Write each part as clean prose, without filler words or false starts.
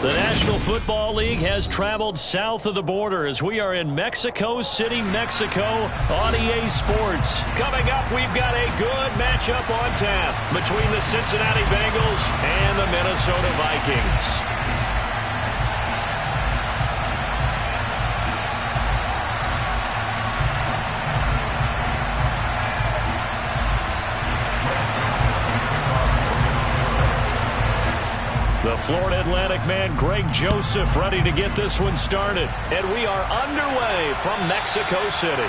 The National Football League has traveled south of the border as we are in Mexico City, Mexico on EA Sports. Coming up, we've got a good matchup on tap between the Cincinnati Bengals and the Minnesota Vikings. The Florida Atlantic man, Greg Joseph, ready to get this one started. And we are underway from Mexico City.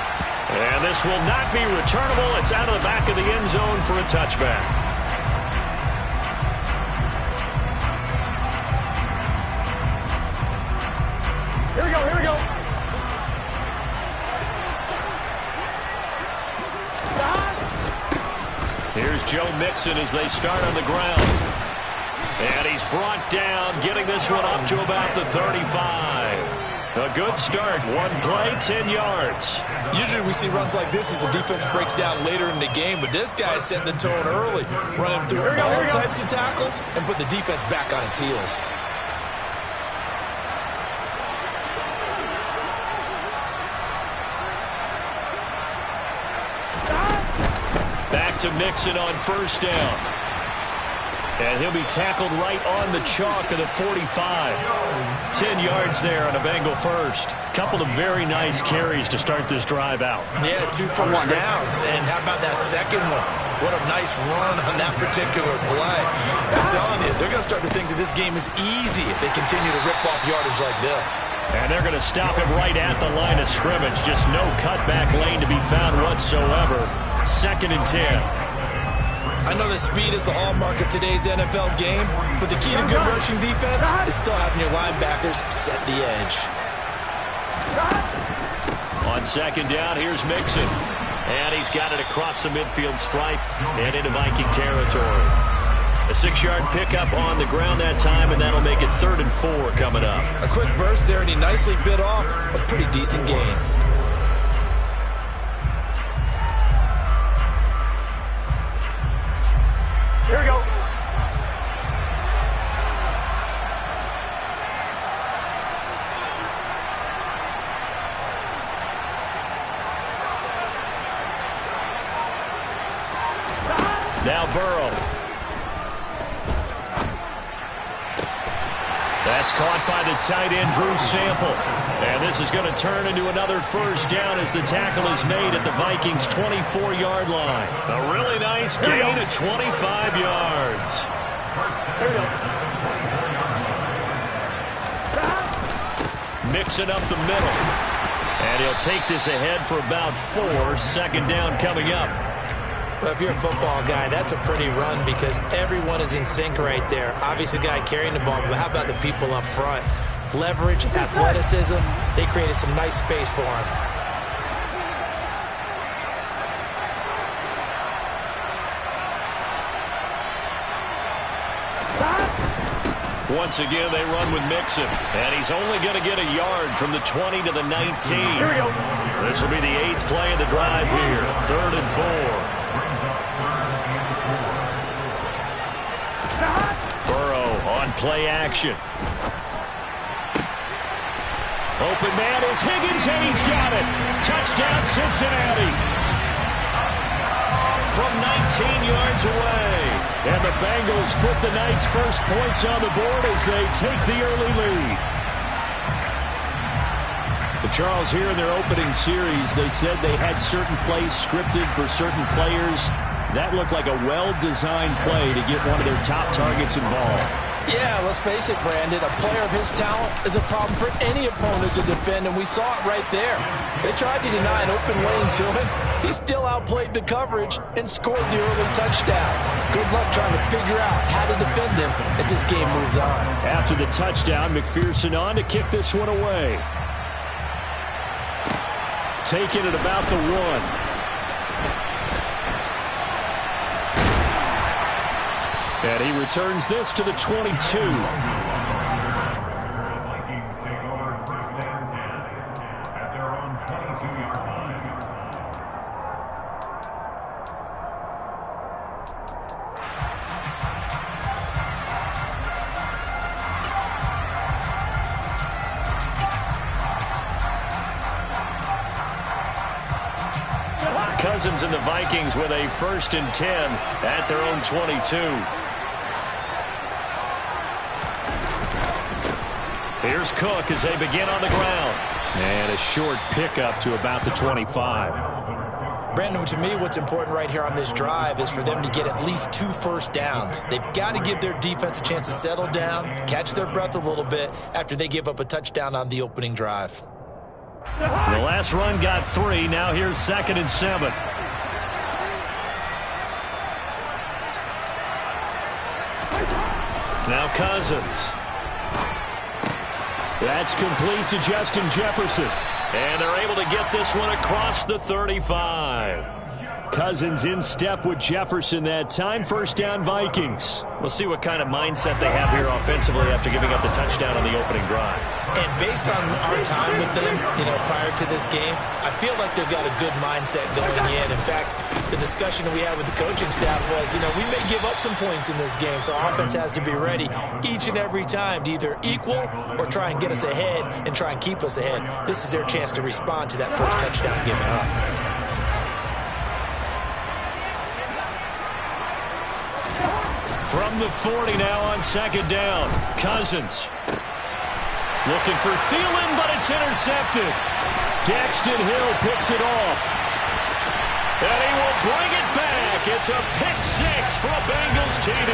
And this will not be returnable. It's out of the back of the end zone for a touchback. Here we go, here we go. Here's Joe Mixon as they start on the ground. And he's brought down, getting this one up to about the 35. A good start. One play, 10 yards. Usually we see runs like this as the defense breaks down later in the game, but this guy set the tone early, running through all types of tackles and put the defense back on its heels. Back to Mixon on first down. And he'll be tackled right on the chalk of the 45. 10 yards there on a Bengal first. Couple of very nice carries to start this drive out. Yeah, 2 first downs. And how about that second one? What a nice run on that particular play. I'm telling you, they're going to start to think that this game is easy if they continue to rip off yardage like this. And they're going to stop him right at the line of scrimmage. Just no cutback lane to be found whatsoever. 2nd and 10. I know that speed is the hallmark of today's NFL game, but the key to good rushing defense is still having your linebackers set the edge. On 2nd down, here's Mixon. And he's got it across the midfield stripe and into Viking territory. A 6-yard pickup on the ground that time, and that'll make it 3rd and 4 coming up. A quick burst there, and he nicely bit off a pretty decent gain. Here we go. Now Burrow. That's caught by the tight end, Drew Sample. And this is going to turn into another first down as the tackle is made at the Vikings' 24-yard line. A really nice gain of 25 yards. Here we go. Mixing up the middle. And he'll take this ahead for about 4. 2nd down coming up. Well, if you're a football guy, that's a pretty run because everyone is in sync right there. Obviously, the guy carrying the ball, but how about the people up front? Leverage, athleticism, they created some nice space for him. Once again, they run with Mixon, and he's only going to get a yard from the 20 to the 19. Here we go. This will be the 8th play of the drive here, 3rd and 4. Burrow on play action. Open man is Higgins, and he's got it. Touchdown, Cincinnati. From 19 yards away. And the Bengals put the night's first points on the board as they take the early lead. But Charles, here in their opening series, they said they had certain plays scripted for certain players. That looked like a well-designed play to get one of their top targets involved. Yeah, let's face it, Brandon. A player of his talent is a problem for any opponent to defend, and we saw it right there. They tried to deny an open lane to him. He still outplayed the coverage and scored the early touchdown. Good luck trying to figure out how to defend him as this game moves on. After the touchdown, McPherson on to kick this one away. Taken at about the 1. And he returns this to the 22. Cousins and the Vikings with a 1st and 10 at their own 22. Here's Cook as they begin on the ground. And a short pickup to about the 25. Brandon, to me, what's important right here on this drive is for them to get at least 2 first downs. They've got to give their defense a chance to settle down, catch their breath a little bit after they give up a touchdown on the opening drive. The last run got 3. Now here's 2nd and 7. Now Cousins. That's complete to Justin Jefferson. And they're able to get this one across the 35. Cousins in step with Jefferson that time. 1st down Vikings. We'll see what kind of mindset they have here offensively after giving up the touchdown on the opening drive. And based on our time with them, prior to this game, I feel like they've got a good mindset going in. In fact, the discussion that we had with the coaching staff was, we may give up some points in this game, so our offense has to be ready each and every time to either equal or try and get us ahead and try and keep us ahead. This is their chance to respond to that first touchdown given up. From the 40 now on 2nd down. Cousins. Looking for Thielen, but it's intercepted. Daxton Hill picks it off. And he will bring it back. It's a pick 6 for a Bengals TD.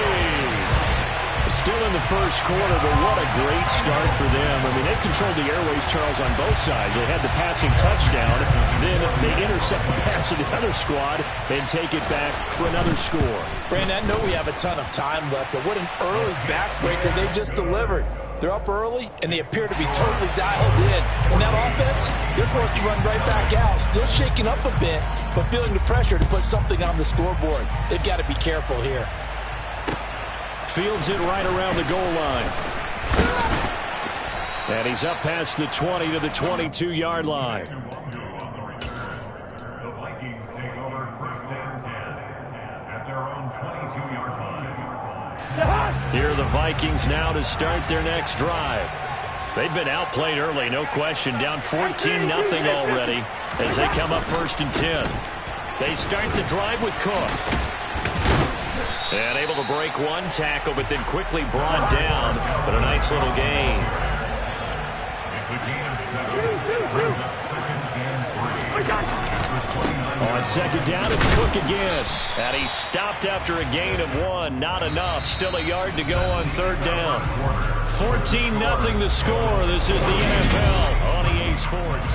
Still in the first quarter, but what a great start for them. I mean, they controlled the airways, Charles, on both sides. They had the passing touchdown. Then they intercept the pass of the other squad and take it back for another score. Brandon, I know we have a ton of time left, but what an early backbreaker they just delivered. They're up early, and they appear to be totally dialed in. And that offense, they're forced to run right back out, still shaking up a bit, but feeling the pressure to put something on the scoreboard. They've got to be careful here. Fields it right around the goal line. And he's up past the 20 to the 22-yard line. The Vikings take over 1st and 10 at their own 22-yard line. Here are the Vikings now to start their next drive. They've been outplayed early, no question. Down 14-0 already as they come up 1st and 10. They start the drive with Cook. And able to break one tackle, but then quickly brought down. But a nice little gain. It's a gain of 7. Brings up 2nd and 3. On 2nd down, it's Cook again. And he stopped after a gain of 1. Not enough. Still a yard to go on 3rd down. 14-0 the score. This is the NFL on EA Sports.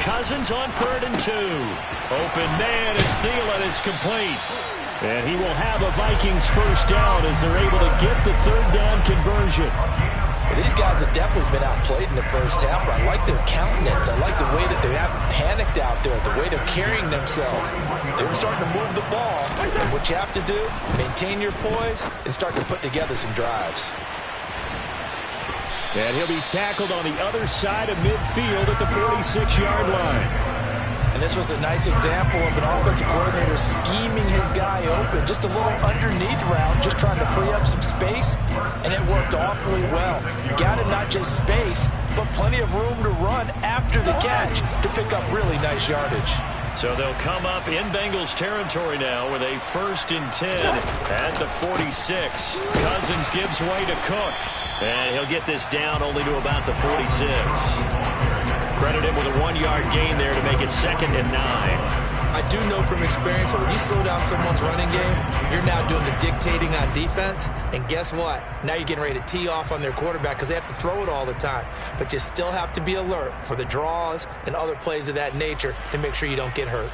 Cousins on 3rd and 2. Open man is Thielen. It's complete. And he will have a Vikings 1st down as they're able to get the 3rd down conversion. Well, these guys have definitely been outplayed in the first half, but I like their countenance. I like the way that they haven't panicked out there, the way they're carrying themselves. They were starting to move the ball, and what you have to do, maintain your poise and start to put together some drives. And he'll be tackled on the other side of midfield at the 46-yard line. And this was a nice example of an offensive coordinator scheming his guy open. Just a little underneath route, just trying to free up some space, and it worked awfully well. Got him not just space, but plenty of room to run after the catch to pick up really nice yardage. So they'll come up in Bengals territory now with a 1st and 10 at the 46. Cousins gives way to Cook. And he'll get this down only to about the 46. Credit him with a 1-yard gain there to make it 2nd and 9. I do know from experience that when you slow down someone's running game, you're now doing the dictating on defense. And guess what? Now you're getting ready to tee off on their quarterback because they have to throw it all the time. But you still have to be alert for the draws and other plays of that nature and make sure you don't get hurt.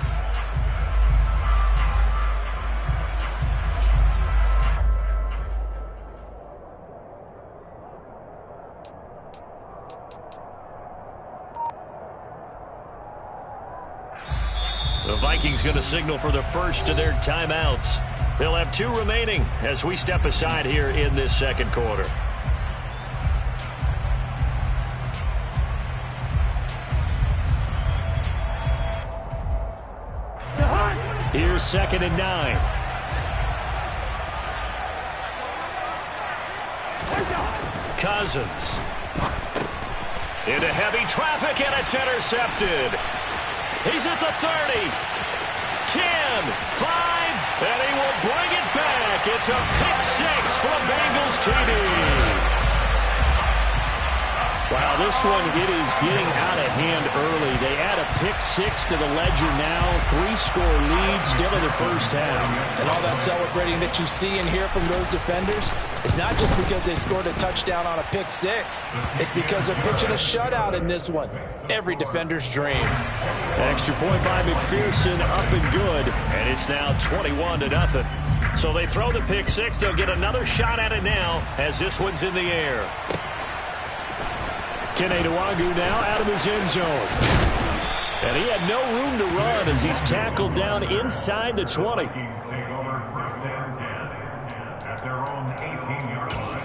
The Vikings going to signal for the first of their timeouts. They'll have 2 remaining as we step aside here in this 2nd quarter. 2nd and 9. Cousins. Into heavy traffic, and it's intercepted. He's at the 30. 10, 5, and he will bring it back. It's a pick-6 for Bengals TD. Wow, this one, it is getting out of hand early. They add a pick-6 to the ledger now. 3-score lead still in the first half. And all that celebrating that you see and hear from those defenders is not just because they scored a touchdown on a pick-6. It's because they're pitching a shutout in this one. Every defender's dream. Extra point by McPherson, up and good. And it's now 21-0. So they throw the pick-6. They'll get another shot at it now as this one's in the air. Kene Nwangwu now out of his end zone. And he had no room to run as he's tackled down inside the 20. Take over 1st and 10 at their own 18-yard line.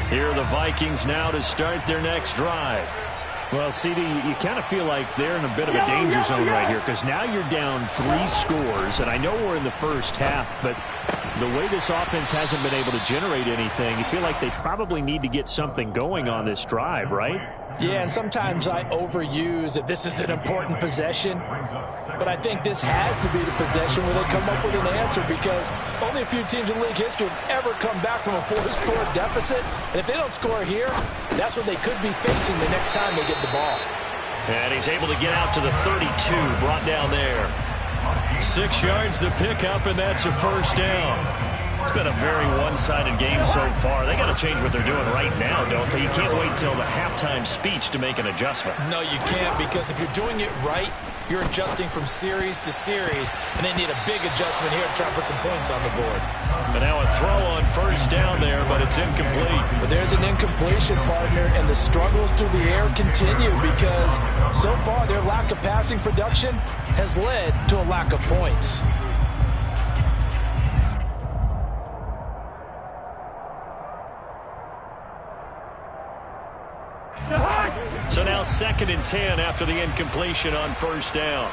Here are the Vikings now to start their next drive. Well, CD, you kind of feel like they're in a bit of a danger zone right here because now you're down 3 scores, and I know we're in the first half, but the way this offense hasn't been able to generate anything, you feel like they probably need to get something going on this drive, right? Yeah, and sometimes I overuse that this is an important possession, but I think this has to be the possession where they come up with an answer because only a few teams in league history have ever come back from a 4-score deficit, and if they don't score here, that's what they could be facing the next time they get the ball. And he's able to get out to the 32, brought down there. 6 yards to pick up, and that's a first down. It's been a very one-sided game so far. They got to change what they're doing right now, don't they? You can't wait till the halftime speech to make an adjustment. No, you can't, because if you're doing it right, you're adjusting from series to series, and they need a big adjustment here to try to put some points on the board. But now a throw on first down there, but it's incomplete. But there's an incompletion, partner, and the struggles through the air continue because so far their lack of passing production has led to a lack of points. So now 2nd and 10 after the incompletion on first down.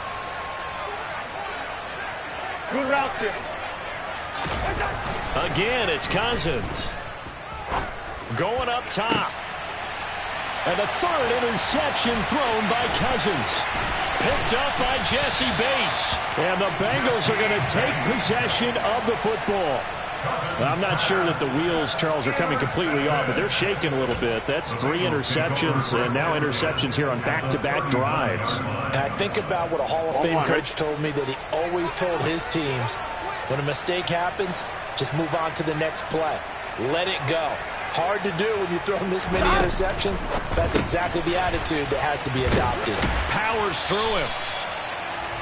Good route here. Again, it's Cousins. Going up top. And the 3rd interception thrown by Cousins. Picked up by Jesse Bates. And the Bengals are going to take possession of the football. I'm not sure that the wheels, Charles, are coming completely off, but they're shaking a little bit. That's 3 interceptions, and now interceptions here on back-to-back drives. And I think about what a Hall of Fame coach told me, that he always told his teams, when a mistake happens, just move on to the next play. Let it go. Hard to do when you've thrown this many interceptions. That's exactly the attitude that has to be adopted. Powers through him.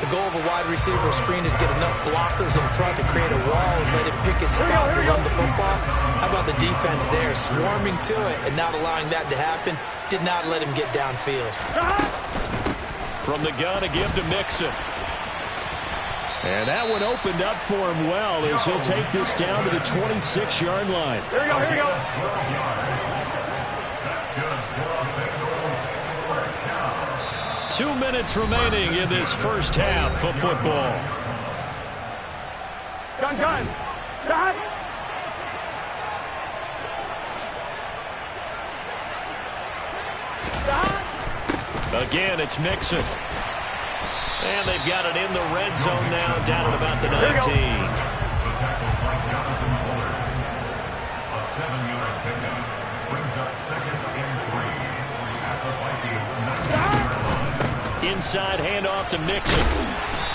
The goal of a wide receiver screen is get enough blockers in front to create a wall and let it pick his spot to run the football. How about the defense there, swarming to it and not allowing that to happen? Did not let him get downfield. From the gun, a give to Mixon. And that one opened up for him well as he'll take this down to the 26-yard line. Here we go, here we go. 12 yards. That's good for a Bengals first down. 2 minutes remaining in this first half of football. Gun. Gun. Again, it's Mixon. And they've got it in the red zone now, down at about the 19. The tackle by Jonathan Bullard. A 7-yard pickup brings up 2nd and 3 at the Vikings 19-yard line. Inside handoff to Mixon.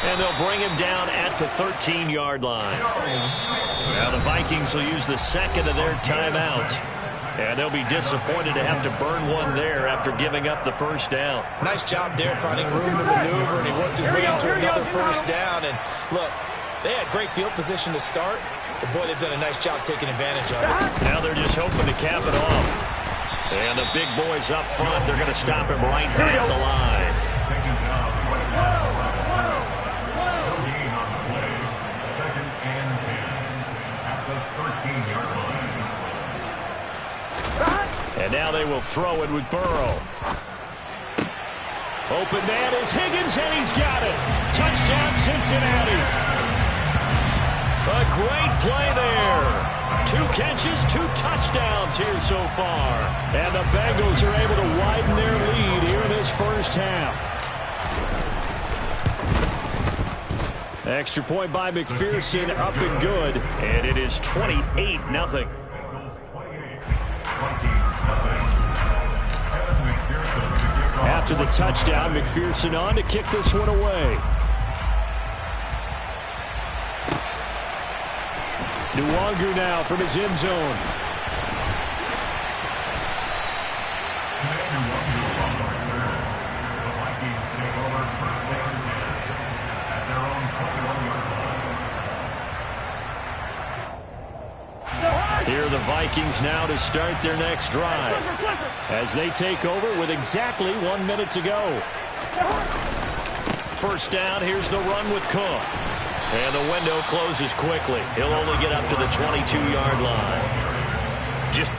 And they'll bring him down at the 13-yard line. Now the Vikings will use the 2nd of their timeouts. And they'll be disappointed to have to burn one there after giving up the first down. Nice job there finding room to maneuver, and he worked his way into another first down. And look, they had great field position to start, but boy, they've done a nice job taking advantage of it. Now they're just hoping to cap it off. And the big boys up front, they're going to stop him right at the line. Taking down right now. No gain on the play. 2nd and 10 at the 13-yard line. And now they will throw it with Burrow. Open man is Higgins, and he's got it. Touchdown, Cincinnati. A great play there. 2 catches, 2 touchdowns here so far. And the Bengals are able to widen their lead here in this first half. Extra point by McPherson, up and good. And it is 28-0. After the touchdown, McPherson on to kick this one away. Nwangu now from his end zone. The Vikings take over first down and 10 at their own 21-yard line. Here are the Vikings now to start their next drive as they take over with exactly 1 minute to go. First down, here's the run with Cook. And the window closes quickly. He'll only get up to the 22-yard line. Just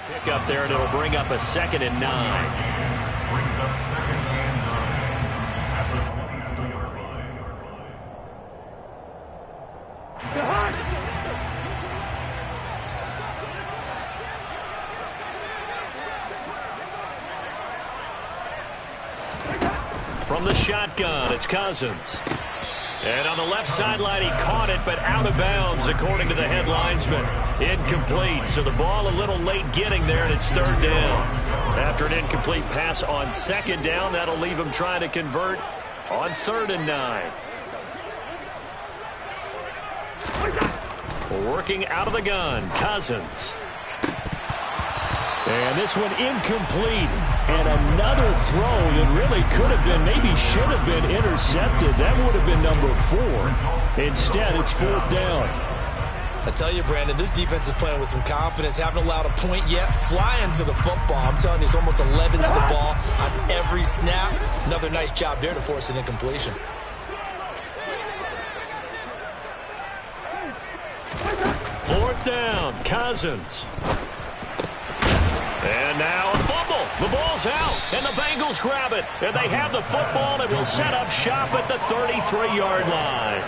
pick up there, and it'll bring up a 2nd and 9. Brings up 2nd and 9 at the 22-yard line. From the shotgun, it's Cousins. And on the left sideline, he caught it, but out of bounds, according to the head linesman. Incomplete, so the ball a little late getting there, and it's 3rd down. After an incomplete pass on 2nd down, that'll leave him trying to convert on 3rd and 9. Working out of the gun, Cousins. And this one incomplete. And another throw that really could have been, maybe should have been intercepted. That would have been number 4. Instead, it's 4th down. I tell you, Brandon, this defense is playing with some confidence. Haven't allowed a point yet. Flying to the football. I'm telling you, it's almost 11 to the ball on every snap. Another nice job there to force an incompletion. 4th down, Cousins. And now a fumble. The ball's out, and the Bengals grab it. And they have the football and will set up shop at the 33-yard line.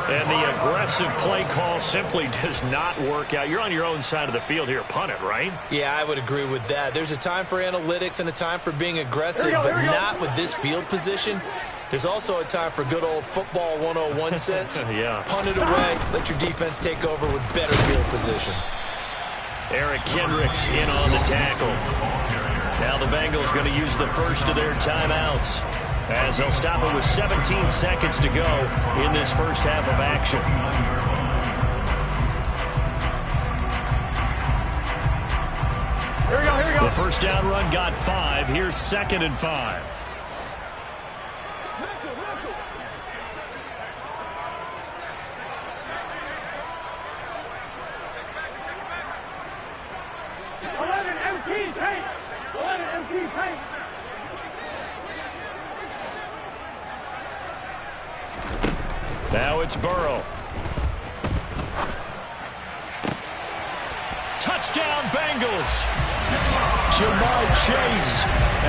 And the aggressive play call simply does not work out. You're on your own side of the field here. Punt it, right? Yeah, I would agree with that. There's a time for analytics and a time for being aggressive, but not with this field position. There's also a time for good old football 101 sense. Yeah. Punt it away. Let your defense take over with better field position. Eric Kendricks in on the tackle. Now the Bengals going to use the first of their timeouts as they'll stop it with 17 seconds to go in this first half of action. Here we go, here we go. The first down run got 5. Here's 2nd and 5. Now it's Burrow. Touchdown, Bengals. Jamar Chase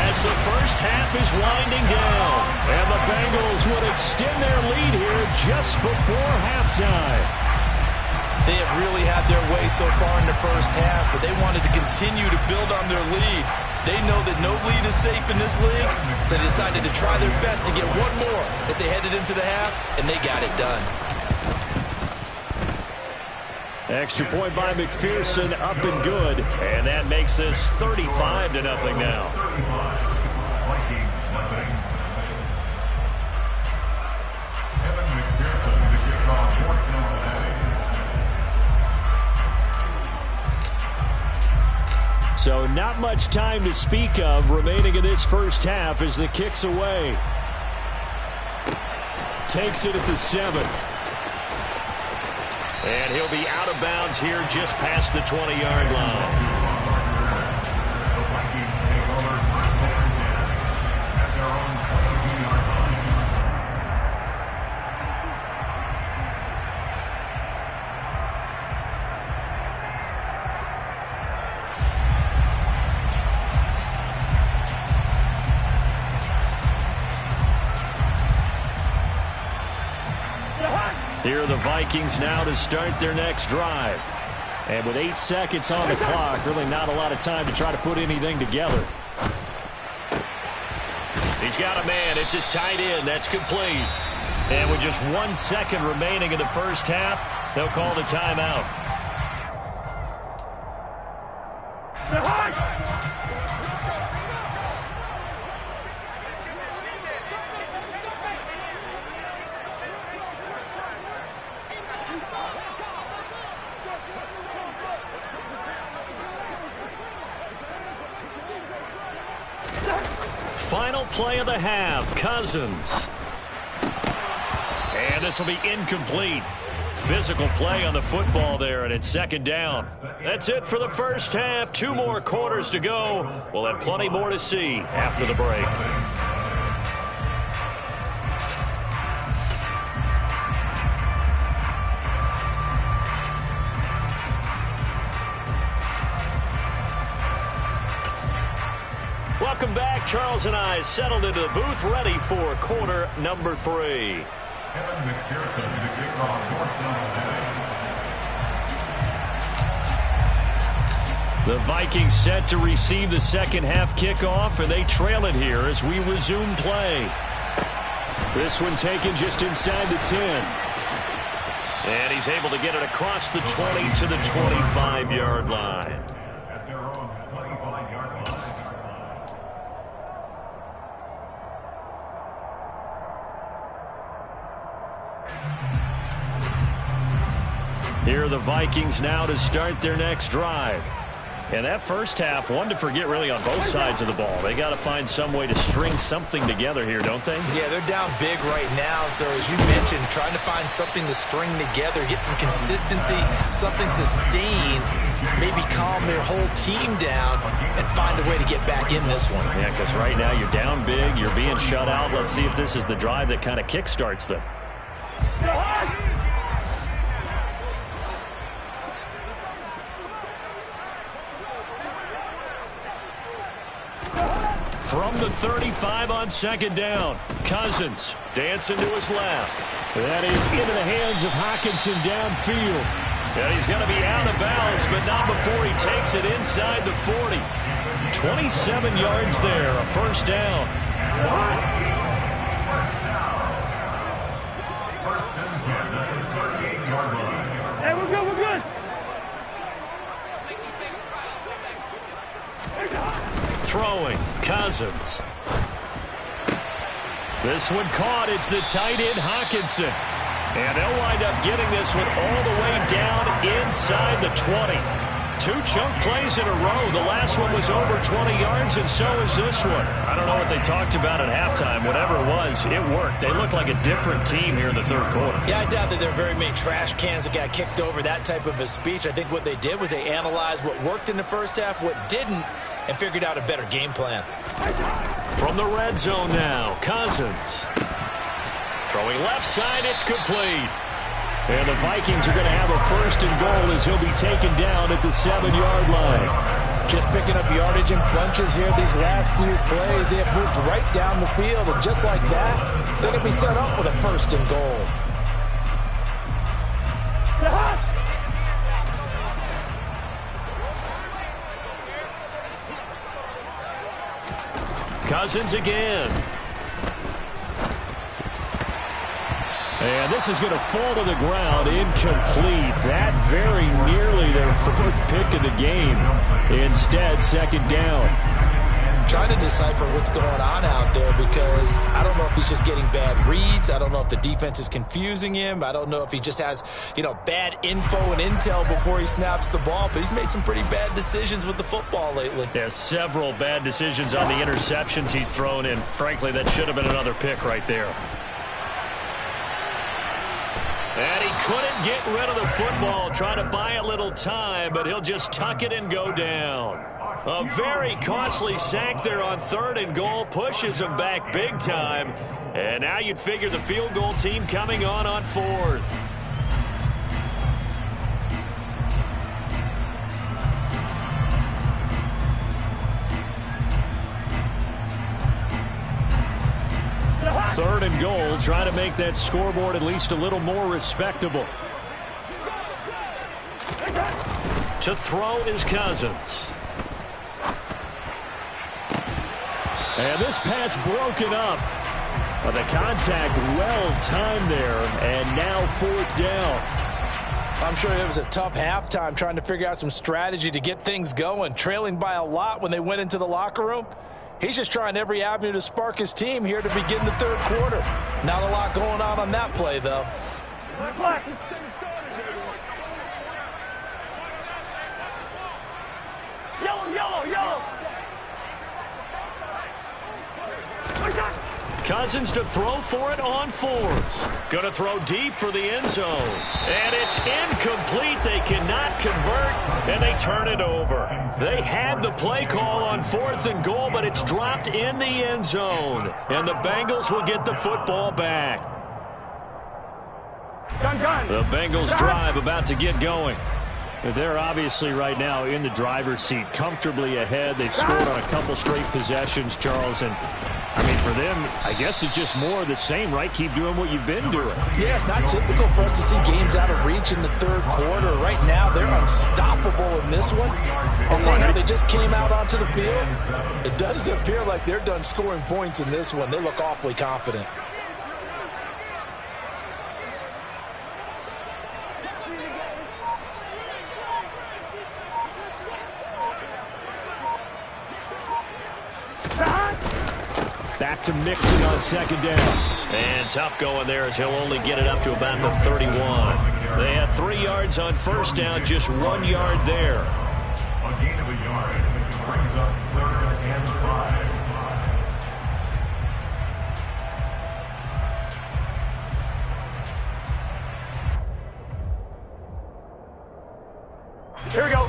as the first half is winding down. And the Bengals would extend their lead here just before halftime. They have really had their way so far in the first half, but they wanted to continue to build on their lead. They know that no lead is safe in this league, so they decided to try their best to get one more as they headed into the half, and they got it done. Extra point by McPherson, up and good. And that makes this 35-0 now. Vikings nothing. Evan McPherson to kick off for Cincinnati. So not much time to speak of remaining in this first half as the kick's away. Takes it at the 7. And he'll be out of bounds here just past the 20-yard line. The Vikings take over first and 10 at their own 22-yard line. Here are the Vikings now to start their next drive. And with 8 seconds on the clock, really not a lot of time to try to put anything together. He's got a man. It's his tight end. That's complete. And with just 1 second remaining in the first half, they'll call the timeout. Final play of the half, Cousins. And this will be incomplete. Physical play on the football there, and it's second down. That's it for the first half. 2 more quarters to go. We'll have plenty more to see after the break. Welcome back. Charles and I settled into the booth, ready for quarter number 3. Evan McPherson to kick off for Cincinnati. The Vikings set to receive the second half kickoff, and they trail it here as we resume play. This one taken just inside the 10. And he's able to get it across the 20 to the 25-yard line. At their own 25-yard line. Here are the Vikings now to start their next drive. And that first half, one to forget really on both sides of the ball. They got to find some way to string something together here, don't they? Yeah, they're down big right now. So as you mentioned, trying to find something to string together, get some consistency, something sustained, maybe calm their whole team down and find a way to get back in this one. Yeah, because right now you're down big, you're being shut out. Let's see if this is the drive that kind of kickstarts them. From the 35 on second down, Cousins dancing to his left. That is into the hands of Hockenson downfield. And he's going to be out of bounds, but not before he takes it inside the 40. 27 yards there, a first down. First and 10 at the 38-yard line. Hey, we're good, we're good. Throwing, Cousins. This one caught. It's the tight end, Hockenson. And they'll wind up getting this one all the way down inside the 20. 2 chunk plays in a row. The last one was over 20 yards, and so is this one. I don't know what they talked about at halftime. Whatever it was, it worked. They look like a different team here in the third quarter. Yeah, I doubt that there are very many trash cans that got kicked over, that type of a speech. I think what they did was they analyzed what worked in the first half, what didn't, and figured out a better game plan. From the red zone now, Cousins. Throwing left side, it's complete. And the Vikings are going to have a first and goal as he'll be taken down at the 7-yard line. Just picking up yardage in bunches here these last few plays. They have moved right down the field, and just like that, they're going to be set up with a first and goal. Cousins again. And this is going to fall to the ground, incomplete. That very nearly their fourth pick of the game. Instead, second down. Trying to decipher what's going on out there because I don't know if he's just getting bad reads. I don't know if the defense is confusing him. I don't know if he just has, bad info and intel before he snaps the ball. But he's made some pretty bad decisions with the football lately. Yeah, several bad decisions on the interceptions he's thrown in. Frankly, that should have been another pick right there. And he couldn't get rid of the football, trying to buy a little time, but he'll just tuck it and go down. A very costly sack there on 3rd and goal, pushes him back big time. And now you'd figure the field goal team coming on 4th. Third and goal, trying to make that scoreboard at least a little more respectable. To throw is Cousins. And this pass broken up. The contact well timed there, and now 4th down. I'm sure it was a tough halftime trying to figure out some strategy to get things going. Trailing by a lot when they went into the locker room. He's just trying every avenue to spark his team here to begin the 3rd quarter. Not a lot going on that play, though. Yellow. Cousins to throw for it on 4th. Going to throw deep for the end zone. And it's incomplete. They cannot convert, and they turn it over. They had the play call on 4th and goal, but it's dropped in the end zone. And the Bengals will get the football back. The Bengals drive about to get going. They're obviously right now in the driver's seat, comfortably ahead. They've scored on a couple straight possessions, Charles. And, I mean, for them, I guess it's just more of the same, right? Keep doing what you've been doing. Yeah, it's not typical for us to see games out of reach in the 3rd quarter. Right now, they're unstoppable in this one. And seeing how they just came out onto the field, it does appear like they're done scoring points in this one. They look awfully confident. Back to Mixon on 2nd down. And tough going there as he'll only get it up to about the 31. They had 3 yards on 1st down, just 1 yard there. A gain of a yard brings up 3rd and 5. Here we go.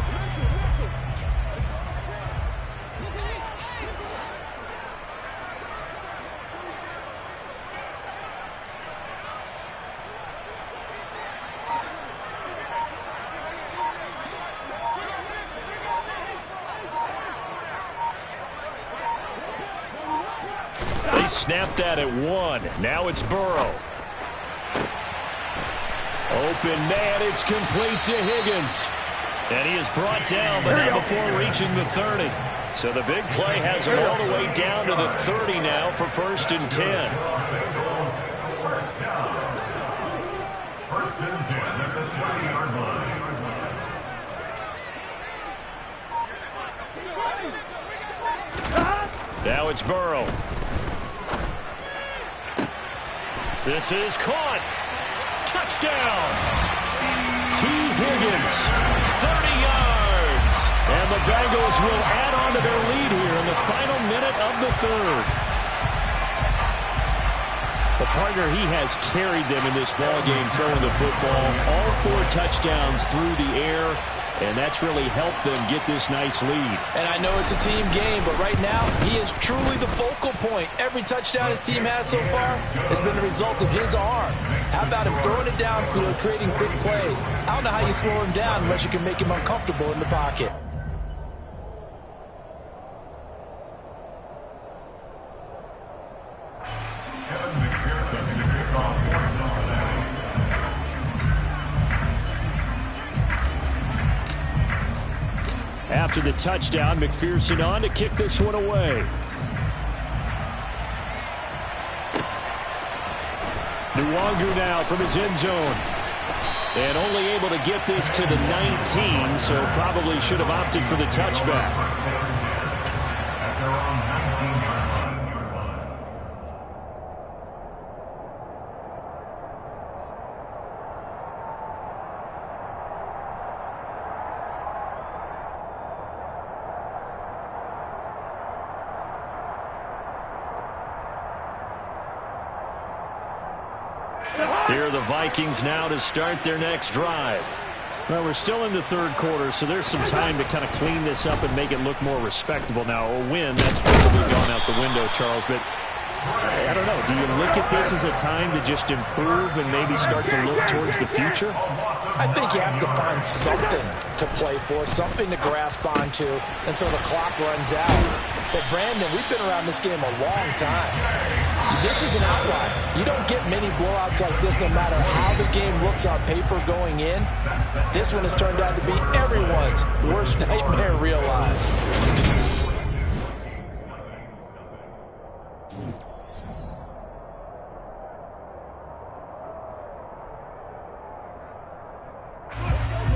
They snapped that at 1. Now it's Burrow. Open man, it's complete to Higgins. And he is brought down, but not before reaching the 30. So the big play has him all the way down to the 30 now for 1st and 10. First down. 1st and 10 at the 20-yard line. Now it's Burrow. This is caught. Touchdown. T. Higgins, 30 yards. And the Bengals will add on to their lead here in the final minute of the 3rd. The partner, he has carried them in this ballgame throwing the football. All 4 touchdowns through the air. And that's really helped them get this nice lead. And I know it's a team game, but right now, he is truly the focal point. Every touchdown his team has so far has been the result of his arm. How about him throwing it downfield, creating big plays? I don't know how you slow him down unless you can make him uncomfortable in the pocket. After the touchdown, McPherson on to kick this one away. New Nwangwu now from his end zone. And only able to get this to the 19, so probably should have opted for the touchback. At their own 19-yard line. Here are the Vikings now to start their next drive. Well, we're still in the third quarter, so there's some time to kind of clean this up and make it look more respectable. Now, a win, that's probably gone out the window, Charles, but I don't know. Do you look at this as a time to just improve and maybe start to look towards the future? I think you have to find something to play for, something to grasp onto until the clock runs out. But, Brandon, we've been around this game a long time. This is an outlier. You don't get many blowouts like this no matter how the game looks on paper going in. This one has turned out to be everyone's worst nightmare realized.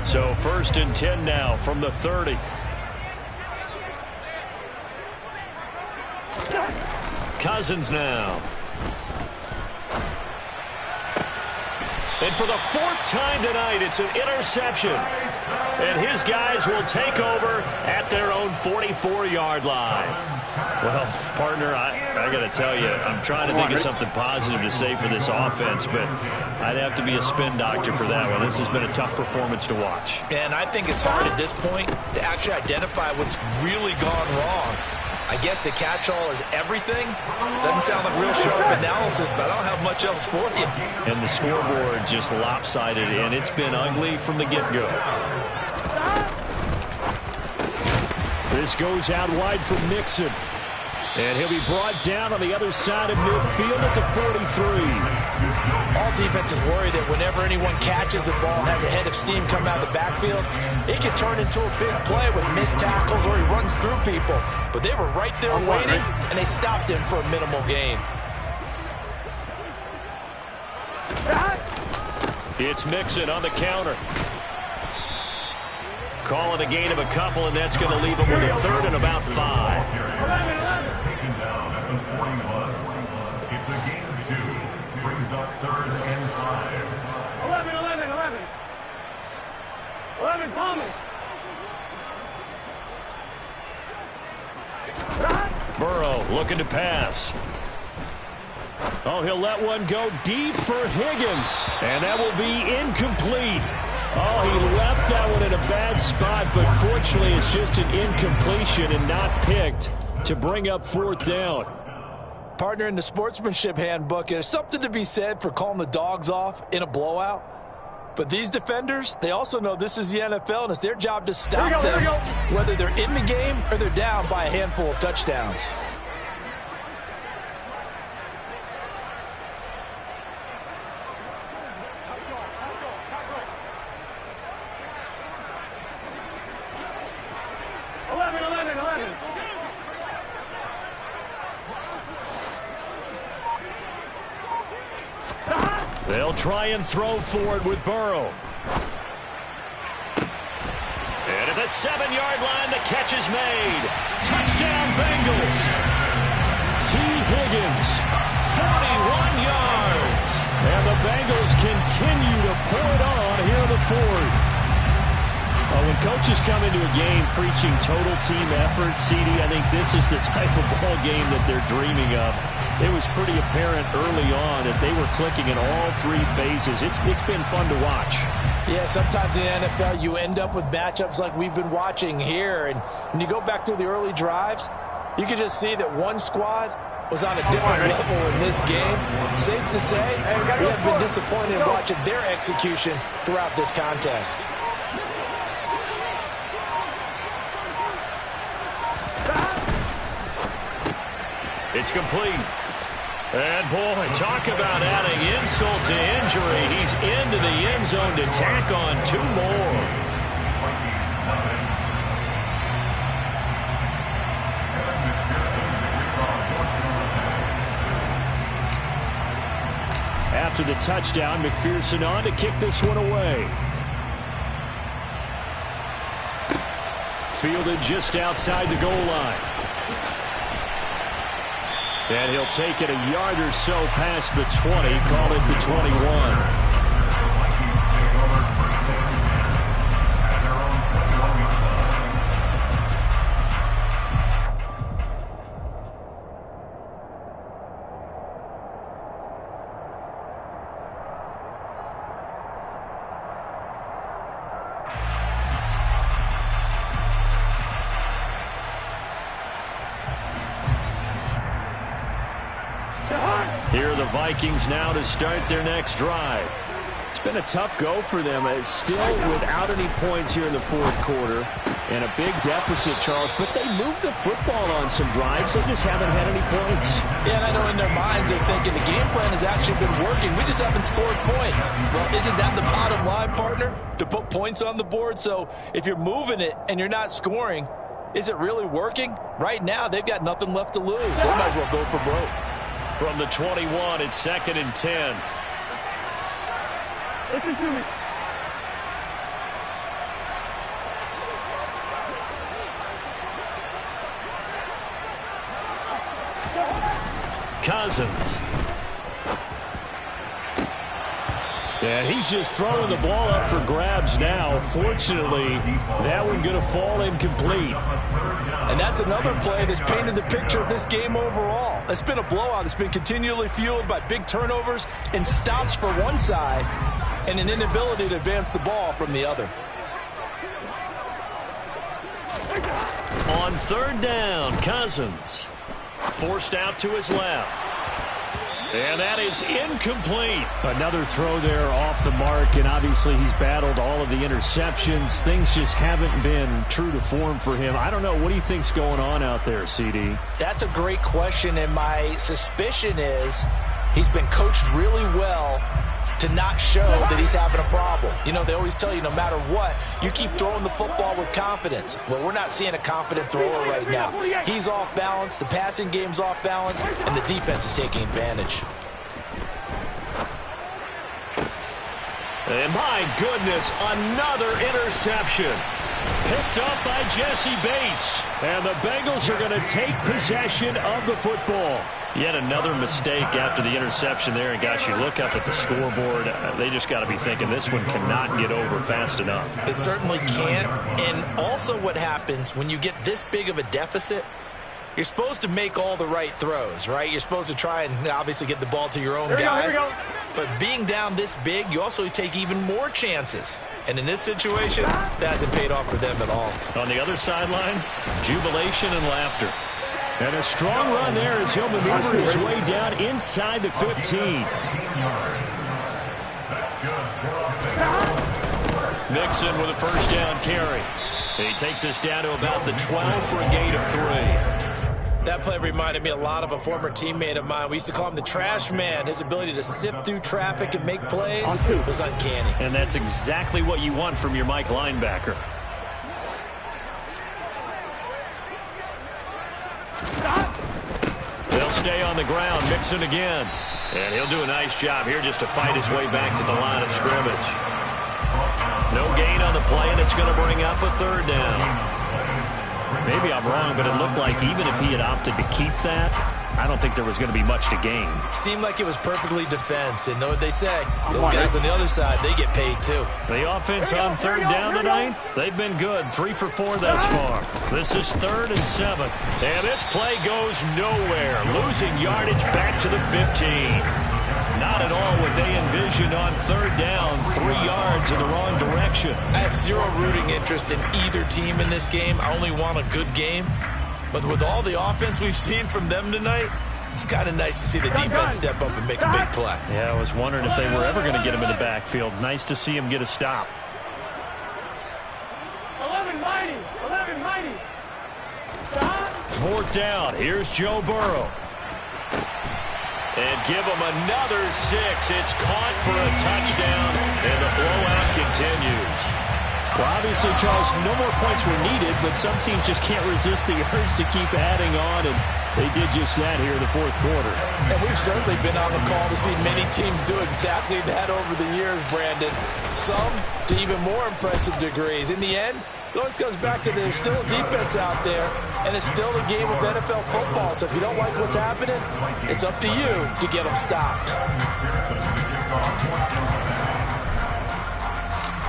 So 1st and 10 now from the 30. Cousins now. And for the 4th time tonight, it's an interception. And his guys will take over at their own 44-yard line. Well, partner, I got to tell you, I'm trying to think of something positive to say for this offense, but I'd have to be a spin doctor for that one. This has been a tough performance to watch. And I think it's hard at this point to actually identify what's really gone wrong. I guess the catch-all is everything. Doesn't sound like real sharp analysis, but I don't have much else for you. And the scoreboard just lopsided, and it's been ugly from the get-go. This goes out wide for Mixon. And he'll be brought down on the other side of midfield at the 43. All defenses worry that whenever anyone catches the ball and has a head of steam come out of the backfield, it can turn into a big play with missed tackles or he runs through people. But they were right there waiting, and they stopped him for a minimal gain. It's Mixon on the counter. Calling a gain of a couple, and that's going to leave him with a 3rd and about 5. Taken down at the 41. It's a gain of 2. Brings up 3rd and 5. 11, Thomas. Burrow looking to pass. Oh, he'll let one go deep for Higgins. And that will be incomplete. Oh, he left that one in a bad spot, but fortunately it's just an incompletion and not picked to bring up 4th down. Partner, in the sportsmanship handbook, there's something to be said for calling the dogs off in a blowout. But these defenders, they also know this is the NFL, and it's their job to stop them, whether they're in the game or they're down by a handful of touchdowns. They'll try and throw for it with Burrow. And at the 7-yard line, the catch is made. Touchdown, Bengals. T. Higgins, 41 yards. And the Bengals continue to pour it on here in the 4th. When coaches come into a game preaching total team effort, CD, I think this is the type of ball game that they're dreaming of. It was pretty apparent early on that they were clicking in all 3 phases. It's been fun to watch. Yeah, sometimes in the NFL you end up with matchups like we've been watching here. And when you go back through the early drives, you can just see that one squad was on a different level in this game. Safe to say, we have been disappointed in watching their execution throughout this contest. It's complete. And, boy, talk about adding insult to injury. He's into the end zone to tack on 2 more. after the touchdown. McPherson on to kick this one away. Fielded just outside the goal line. And he'll take it a yard or so past the 20, call it the 21. Here are the Vikings now to start their next drive. It's been a tough go for them. It's still without any points here in the fourth quarter. And a big deficit, Charles. But they moved the football on some drives. They just haven't had any points. Yeah, and I know in their minds they're thinking the game plan has actually been working. We just haven't scored points. Well, isn't that the bottom line, partner? To put points on the board? So if you're moving it and you're not scoring, is it really working? Right now, they've got nothing left to lose. They might as well go for broke. From the 21, it's 2nd and 10. Listen to me. Cousins. And he's just throwing the ball up for grabs now. Fortunately, that one going to fall incomplete. And that's another play that's painted the picture of this game overall. It's been a blowout. It's been continually fueled by big turnovers and stops for one side and an inability to advance the ball from the other. On 3rd down, Cousins. Forced out to his left. And that is incomplete. Another throw there off the mark, and obviously he's battled all of the interceptions. Things just haven't been true to form for him. I don't know. What do you think's going on out there, CD? That's a great question, and my suspicion is he's been coached really well to not show that he's having a problem. You know, they always tell you no matter what, you keep throwing the football with confidence. Well, we're not seeing a confident thrower right now. He's off balance, the passing game's off balance, and the defense is taking advantage. And my goodness, another interception. Picked up by Jesse Bates. And the Bengals are going to take possession of the football. Yet another mistake after the interception there. And gosh, you look up at the scoreboard, they just got to be thinking this one cannot get over fast enough. It certainly can't. And also what happens when you get this big of a deficit, you're supposed to make all the right throws, right? You're supposed to try and obviously get the ball to your own guys. But being down this big, you also take even more chances. And in this situation, that hasn't paid off for them at all. On the other sideline, jubilation and laughter. And a strong run there as he'll maneuver his way down inside the 15. Mixon with a first down carry. He takes us down to about the 12 for a gain of 3. That play reminded me a lot of a former teammate of mine. We used to call him the trash man. His ability to sift through traffic and make plays was uncanny. And that's exactly what you want from your Mike linebacker. They'll stay on the ground. Mixon again. And he'll do a nice job here just to fight his way back to the line of scrimmage. No gain on the play, and it's going to bring up a 3rd down. Maybe I'm wrong, but it looked like even if he had opted to keep that, I don't think there was going to be much to gain. Seemed like it was perfectly defense, and know what they say. Those guys on the other side, they get paid too. The offense on 3rd down tonight, they've been good. 3 for 4 thus far. This is 3rd and 7. And this play goes nowhere. Losing yardage back to the 15. Not at all what they envisioned on 3rd down. 3 yards in the wrong direction. I have zero rooting interest in either team in this game. I only want a good game. But with all the offense we've seen from them tonight, it's kind of nice to see the defense step up and make a big play. Yeah, I was wondering if they were ever going to get him in the backfield. Nice to see him get a stop. 11 mighty. 4th down. Here's Joe Burrow. And give him another 6. It's caught for a touchdown, and the blowout continues. Well, obviously, Charles, no more points were needed, but some teams just can't resist the urge to keep adding on, and they did just that here in the fourth quarter. And we've certainly been on the call to see many teams do exactly that over the years, Brandon. Some to even more impressive degrees. In the end, it always comes back to there's still a defense out there, and it's still a game of NFL football. So if you don't like what's happening, it's up to you to get them stopped.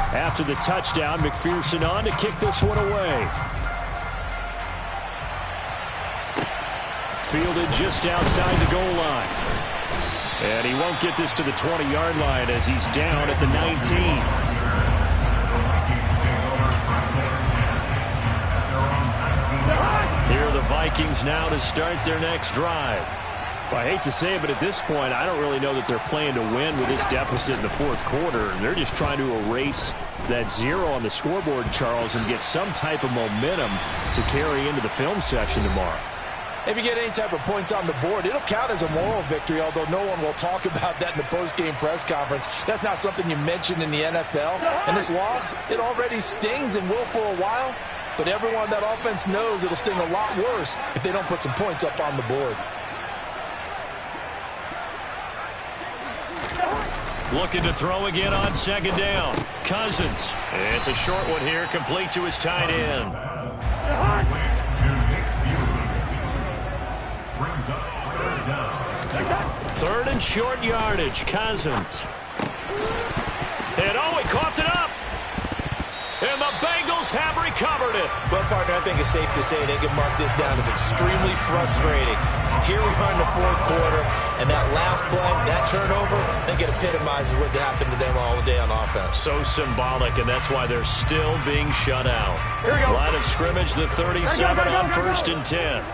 After the touchdown, McPherson on to kick this one away. Fielded just outside the goal line. And he won't get this to the 20-yard line as he's down at the 19. Here are the Vikings now to start their next drive. Well, I hate to say it, but at this point, I don't really know that they're playing to win with this deficit in the fourth quarter. They're just trying to erase that 0 on the scoreboard, Charles, and get some type of momentum to carry into the film session tomorrow. If you get any type of points on the board, it'll count as a moral victory, although no one will talk about that in the post-game press conference. That's not something you mention in the NFL. And this loss, it already stings and will for a while, but everyone on that offense knows it'll sting a lot worse if they don't put some points up on the board. Looking to throw again on second down. Cousins. It's a short one here, complete to his tight end. Third and short yardage. Cousins. And oh, he coughed it up. And the Bengals have recovered it. Well, partner, I think it's safe to say they can mark this down as extremely frustrating. Here we are in the fourth quarter, and that last play, that turnover, I think it epitomizes what happened to them all day on offense. So symbolic, and that's why they're still being shut out. Here we go. Line of scrimmage, the 37 on first and 10.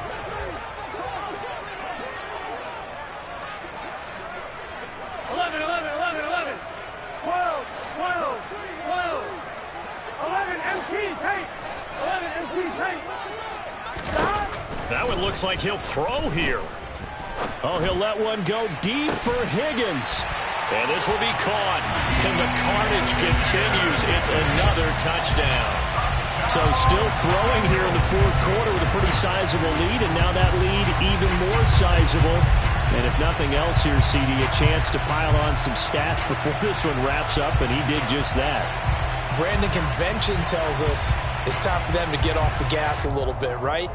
That one looks like he'll throw here. Oh, he'll let one go deep for Higgins. And this will be caught. And the carnage continues. It's another touchdown. So still throwing here in the fourth quarter with a pretty sizable lead. And now that lead even more sizable. And if nothing else here, CD, a chance to pile on some stats before this one wraps up. And he did just that. Brandon, convention tells us it's time for them to get off the gas a little bit, right?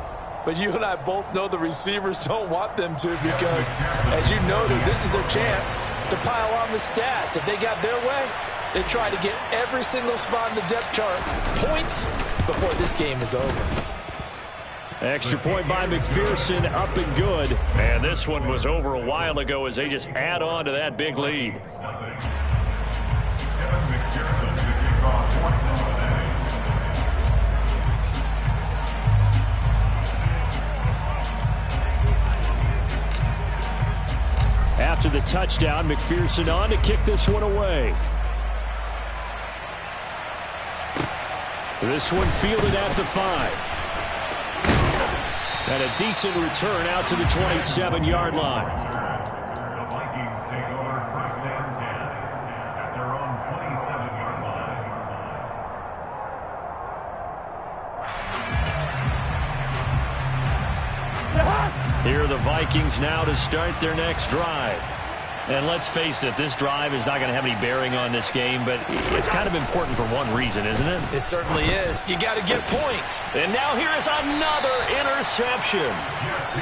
But you and I both know the receivers don't want them to because, as you noted, this is their chance to pile on the stats. If they got their way, they try to get every single spot in the depth chart points before this game is over. Extra point by McPherson, up and good. And this one was over a while ago as they just add on to that big lead. After the touchdown, McPherson on to kick this one away. This one fielded at the 5. And a decent return out to the 27-yard line. The Vikings take over first and 10 at their own 27-yard line. Here are the Vikings now to start their next drive. And let's face it, this drive is not going to have any bearing on this game, but it's kind of important for one reason, isn't it? It certainly is. You got to get points. And now here is another interception.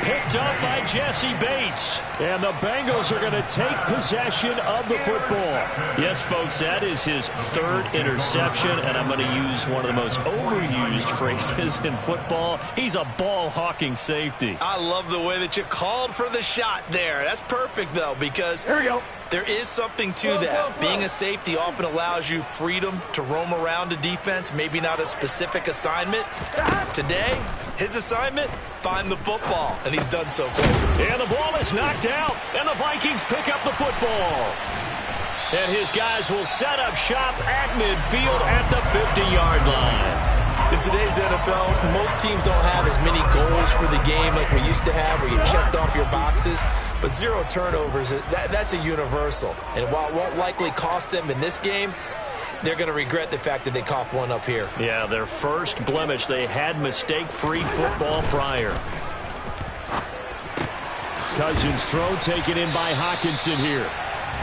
Picked up by Jesse Bates. And the Bengals are going to take possession of the football. Yes, folks, that is his third interception, and I'm going to use one of the most overused phrases in football. He's a ball-hawking safety. I love the way that you called for the shot there. That's perfect, though, because Here we go. there is something to that. Being a safety often allows you freedom to roam around a defense, maybe not a specific assignment. Today, his assignment, find the football, and he's done so quickly. And the ball is knocked out, and the Vikings pick up the football. And his guys will set up shop at midfield at the 50-yard line. In today's NFL, most teams don't have as many goals for the game like we used to have where you checked off your boxes. But 0 turnovers, that's a universal. And while it won't likely cost them in this game, they're going to regret the fact that they coughed one up here. Yeah, their first blemish. They had mistake-free football prior. Cousins' throw taken in by Hockenson here.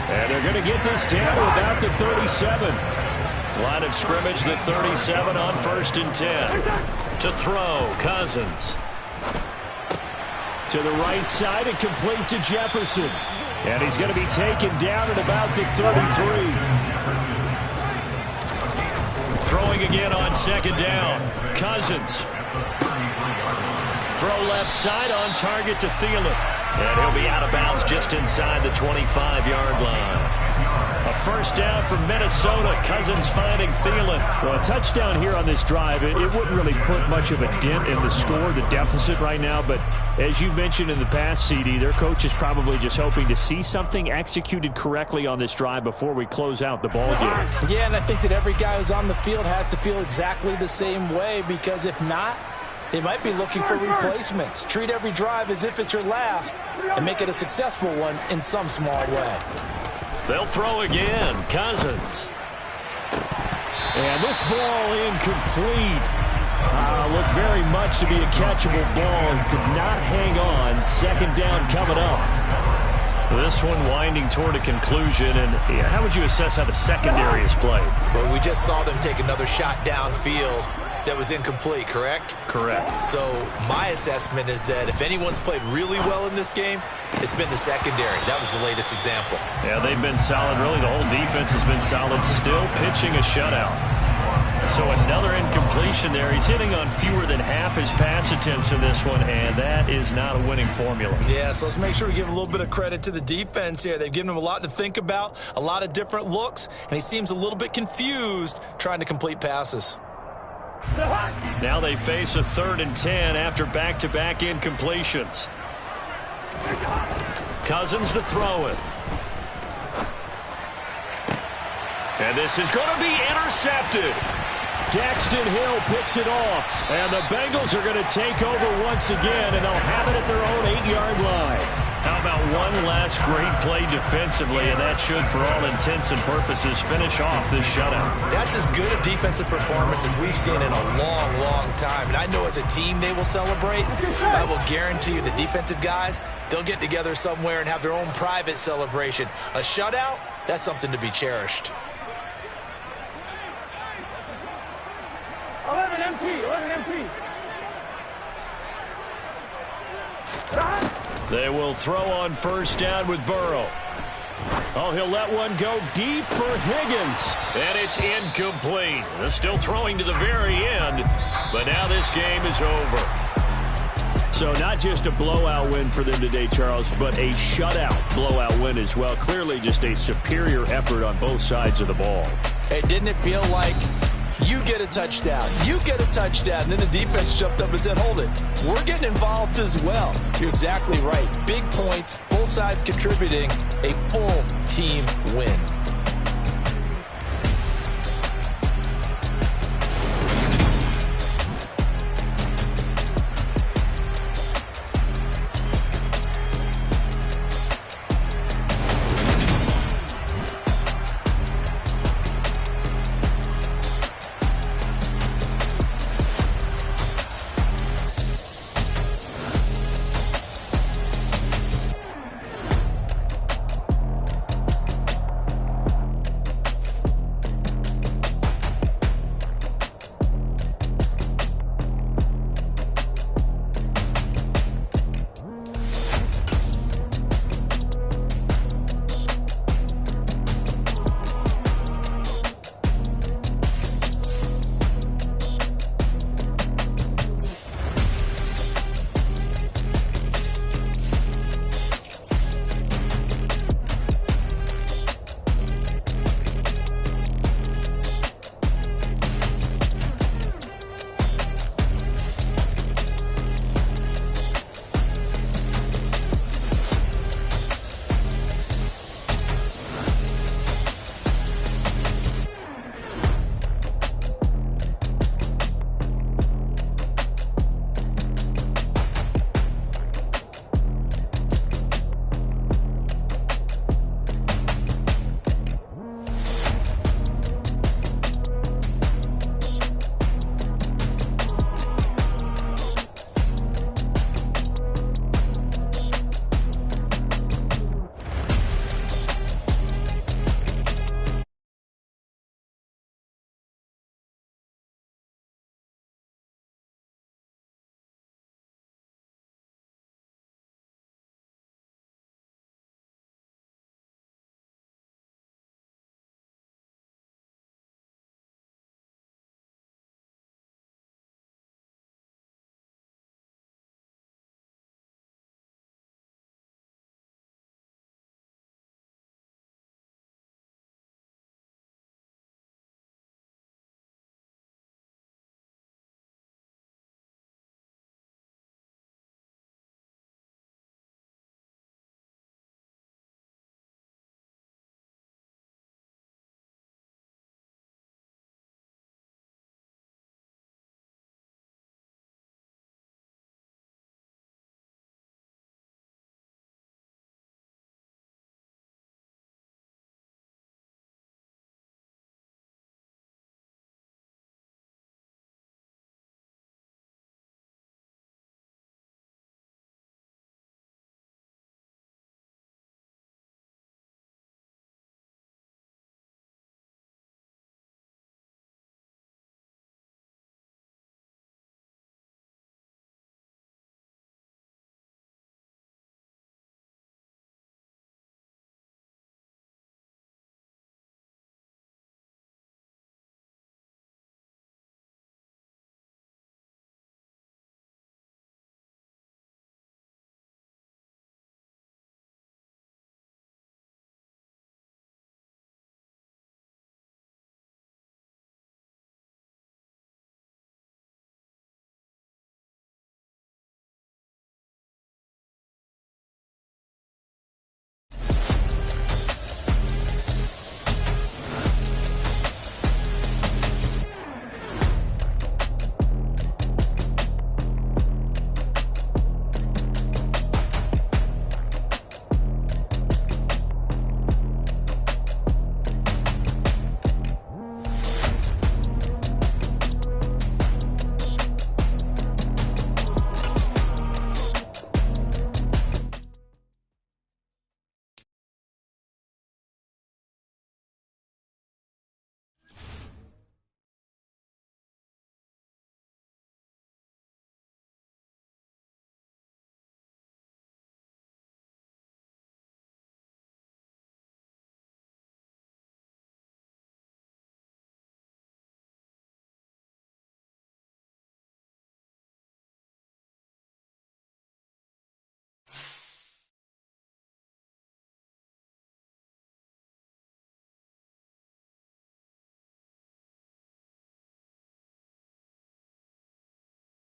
And they're going to get this down to about the 37. Line of scrimmage, the 37 on 1st and 10. To throw, Cousins. To the right side and complete to Jefferson. And he's going to be taken down at about the 33. Throwing again on 2nd down. Cousins. Throw left side on target to Thielen. And he'll be out of bounds just inside the 25-yard line. A first down for Minnesota. Cousins finding Thielen. Well, a touchdown here on this drive, it wouldn't really put much of a dent in the score, the deficit right now. But as you mentioned in the past, CD, their coach is probably just hoping to see something executed correctly on this drive before we close out the ball game. Yeah, and I think that every guy who's on the field has to feel exactly the same way, because if not, they might be looking for replacements. Treat every drive as if it's your last and make it a successful one in some small way. They'll throw again. Cousins. And this ball incomplete. Looked very much to be a catchable ball and could not hang on. 2nd down coming up. This one winding toward a conclusion. And how would you assess how the secondary is played? Well, we just saw them take another shot downfield that was incomplete, correct? Correct. So my assessment is that if anyone's played really well in this game, it's been the secondary. That was the latest example. Yeah, they've been solid. Really, the whole defense has been solid. Still pitching a shutout. So another incompletion there. He's hitting on fewer than half his pass attempts in this one, and that is not a winning formula. Yeah, so let's make sure we give a little bit of credit to the defense here. They've given him a lot to think about, a lot of different looks, and he seems a little bit confused trying to complete passes. Now they face a 3rd and 10 after back-to-back incompletions. Cousins to throw it. And this is going to be intercepted. Daxton Hill picks it off. And the Bengals are going to take over once again, and they'll have it at their own 8-yard line. How about one last great play defensively, and that should, for all intents and purposes, finish off this shutout. That's as good a defensive performance as we've seen in a long, long time. And I know as a team they will celebrate. I will guarantee you the defensive guys, they'll get together somewhere and have their own private celebration. A shutout, that's something to be cherished. 11 empty. They will throw on 1st down with Burrow. Oh, he'll let one go deep for Higgins. And it's incomplete. They're still throwing to the very end, but now this game is over. So not just a blowout win for them today, Charles, but a shutout blowout win as well. Clearly just a superior effort on both sides of the ball. Hey, didn't it feel like you get a touchdown, you get a touchdown, and then the defense jumped up and said, hold it, we're getting involved as well. You're exactly right. Big points, both sides contributing, a full team win.